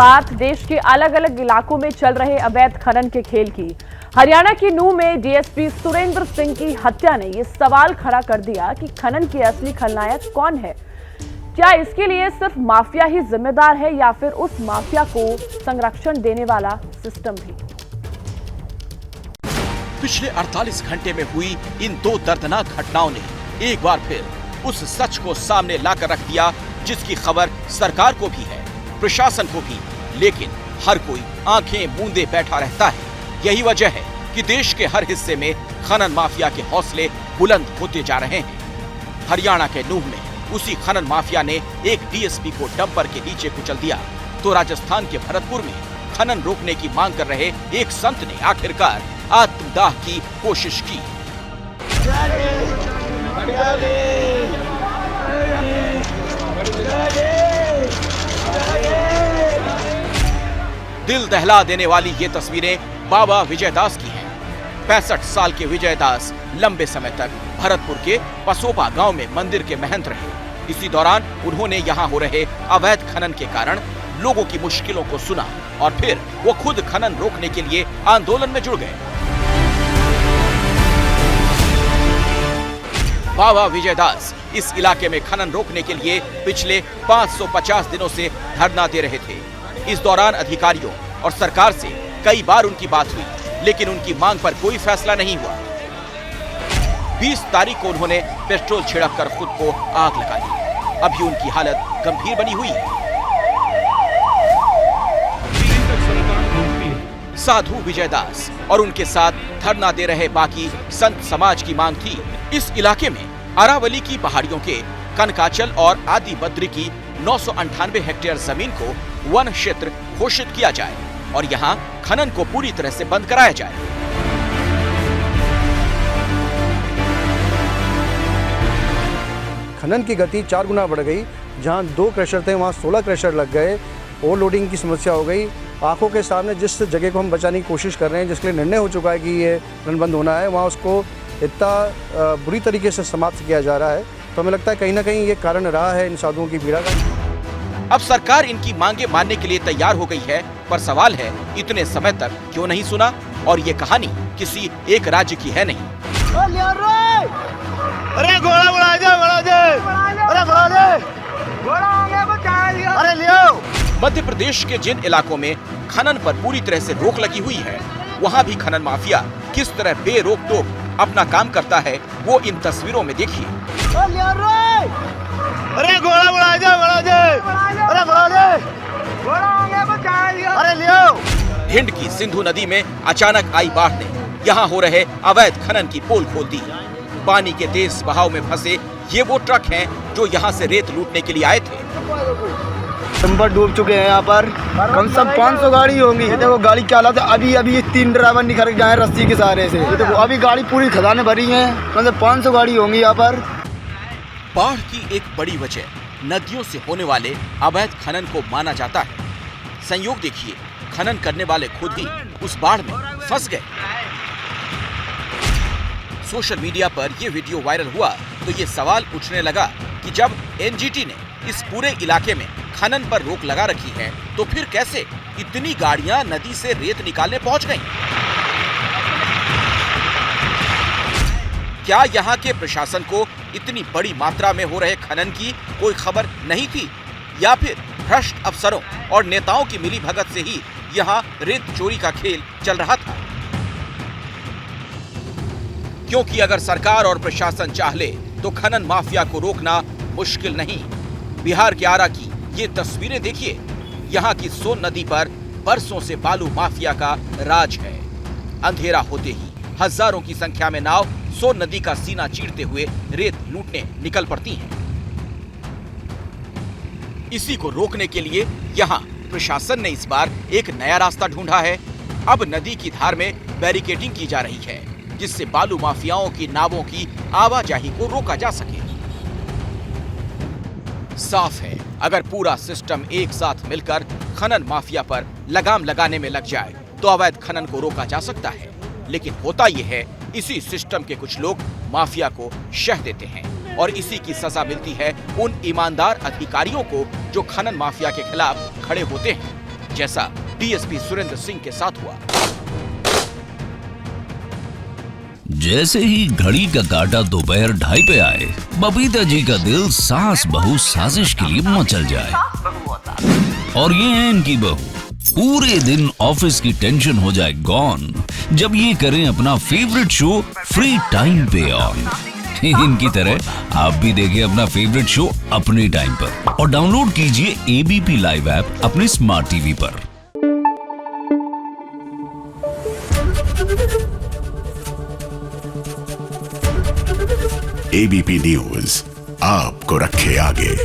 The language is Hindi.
बात देश के अलग अलग इलाकों में चल रहे अवैध खनन के खेल की। हरियाणा की नूंह में डीएसपी सुरेंद्र सिंह की हत्या ने यह सवाल खड़ा कर दिया कि खनन के असली खलनायक कौन है। क्या इसके लिए सिर्फ माफिया ही जिम्मेदार है या फिर उस माफिया को संरक्षण देने वाला सिस्टम भी। पिछले 48 घंटे में हुई इन दो दर्दनाक घटनाओं ने एक बार फिर उस सच को सामने लाकर रख दिया जिसकी खबर सरकार को भी है, प्रशासन को भी, लेकिन हर कोई आंखें मूंदे बैठा रहता है। यही वजह है कि देश के हर हिस्से में खनन माफिया के हौसले बुलंद होते जा रहे हैं। हरियाणा के नूंह में उसी खनन माफिया ने एक डीएसपी को डंपर के नीचे कुचल दिया, तो राजस्थान के भरतपुर में खनन रोकने की मांग कर रहे एक संत ने आखिरकार आत्मदाह की कोशिश की। दिल दहला देने वाली ये तस्वीरें बाबा विजयदास की हैं। 65 साल के विजयदास लंबे समय तक भरतपुर के पसोपा गांव में मंदिर के महंत रहे। इसी दौरान उन्होंने यहां हो रहे अवैध खनन के कारण लोगों की मुश्किलों को सुना और फिर वो खुद खनन रोकने के लिए आंदोलन में जुड़ गए। बाबा विजयदास इस इलाके में खनन रोकने के लिए पिछले 550 दिनों से धरना दे रहे थे। इस दौरान अधिकारियों और सरकार से कई बार उनकी बात हुई, लेकिन उनकी मांग पर कोई फैसला नहीं हुआ। 20 तारीख को उन्होंने पेट्रोल छिड़क कर खुद को आग लगा दी। अभी उनकी हालत गंभीर बनी हुई है। साधु विजयदास और उनके साथ धरना दे रहे बाकी संत समाज की मांग थी, इस इलाके में अरावली की पहाड़ियों के कनकाचल और आदि बद्री की 998 हेक्टेयर जमीन को वन क्षेत्र घोषित किया जाए और यहाँ खनन को पूरी तरह से बंद कराया जाए। खनन की गति 4 गुना बढ़ गई। जहाँ 2 क्रशर थे वहाँ 16 क्रशर लग गए। ओवरलोडिंग की समस्या हो गई। आंखों के सामने जिस जगह को हम बचाने की कोशिश कर रहे हैं, जिसके लिए निर्णय हो चुका है कि ये खनन बंद होना है, वहाँ उसको इतना बुरी तरीके से समाप्त किया जा रहा है। तो हमें लगता है कहीं ना कहीं ये कारण रहा है इन साधुओं की पीड़ा का। अब सरकार इनकी मांगे मानने के लिए तैयार हो गई है, पर सवाल है इतने समय तक क्यों नहीं सुना। और ये कहानी किसी एक राज्य की है नहीं। अरे घोड़ा उड़ा दे, उड़ा दे, अरे घोड़ा दे, घोड़ा आगे को चाह लिया, अरे लियो। मध्य प्रदेश के जिन इलाकों में खनन पर पूरी तरह से रोक लगी हुई है, वहाँ भी खनन माफिया किस तरह बेरोक टोक अपना काम करता है, वो इन तस्वीरों में देखिए। अरे घोड़ा उड़ा दे, उड़ा दे, अरे घोड़ा दे, घोड़ा आगे को चाह लिया, अरे लियो। भिंड की सिंधु नदी में अचानक आई बाढ़ ने यहाँ हो रहे अवैध खनन की पोल खोल दी। पानी के तेज बहाव में फंसे ये वो ट्रक हैं जो यहाँ से रेत लूटने के लिए आए थे। डंपर डूब चुके हैं यहाँ पर, कम से कम 500 गाड़ी होंगी। देखो गाड़ी क्या हालत है। अभी ये 3 ड्राइवर निकल गए रस्सी के सहारे से। देखो अभी गाड़ी पूरी खदानें भरी हैं, कम से 500 गाड़ी होंगी यहाँ पर। बाढ़ की एक बड़ी वजह नदियों से होने वाले अवैध खनन को माना जाता है। संयोग देखिए, खनन करने वाले खुद ही उस बाढ़ में फंस गए। सोशल मीडिया पर यह वीडियो वायरल हुआ तो ये सवाल उठने लगा कि जब एनजीटी ने इस पूरे इलाके में खनन पर रोक लगा रखी है, तो फिर कैसे इतनी गाड़ियां नदी से रेत निकालने पहुंच गईं? क्या यहाँ के प्रशासन को इतनी बड़ी मात्रा में हो रहे खनन की कोई खबर नहीं थी, या फिर भ्रष्ट अफसरों और नेताओं की मिलीभगत से ही यहाँ रेत चोरी का खेल चल रहा था? क्योंकि अगर सरकार और प्रशासन चाह ले तो खनन माफिया को रोकना मुश्किल नहीं। बिहार के आरा की ये तस्वीरें देखिए। यहाँ की सोन नदी पर बरसों से बालू माफिया का राज है। अंधेरा होते ही हजारों की संख्या में नाव सोन नदी का सीना चीरते हुए रेत लूटने निकल पड़ती हैं। इसी को रोकने के लिए यहाँ प्रशासन ने इस बार एक नया रास्ता ढूंढा है। अब नदी की धार में बैरिकेडिंग की जा रही है, जिससे बालू माफियाओं की नावों की आवाजाही को रोका जा सके। साफ है, अगर पूरा सिस्टम एक साथ मिलकर खनन माफिया पर लगाम लगाने में लग जाए तो अवैध खनन को रोका जा सकता है। लेकिन होता यह है, इसी सिस्टम के कुछ लोग माफिया को शह देते हैं और इसी की सजा मिलती है उन ईमानदार अधिकारियों को जो खनन माफिया के खिलाफ खड़े होते हैं। जैसा डीएसपी सुरेंद्र सिंह के साथ हुआ। जैसे ही घड़ी का काटा दोपहर 2:30 पे आए, बबीता जी का दिल सास बहू साजिश के लिए मचल जाए। और ये है इनकी बहू, पूरे दिन ऑफिस की टेंशन हो जाए गॉन जब ये करें अपना फेवरेट शो फ्री टाइम पे ऑन। इनकी तरह आप भी देखिए अपना फेवरेट शो अपने टाइम पर और डाउनलोड कीजिए एबीपी लाइव ऐप अपने स्मार्ट टीवी पर। एबीपी न्यूज आपको रखे आगे।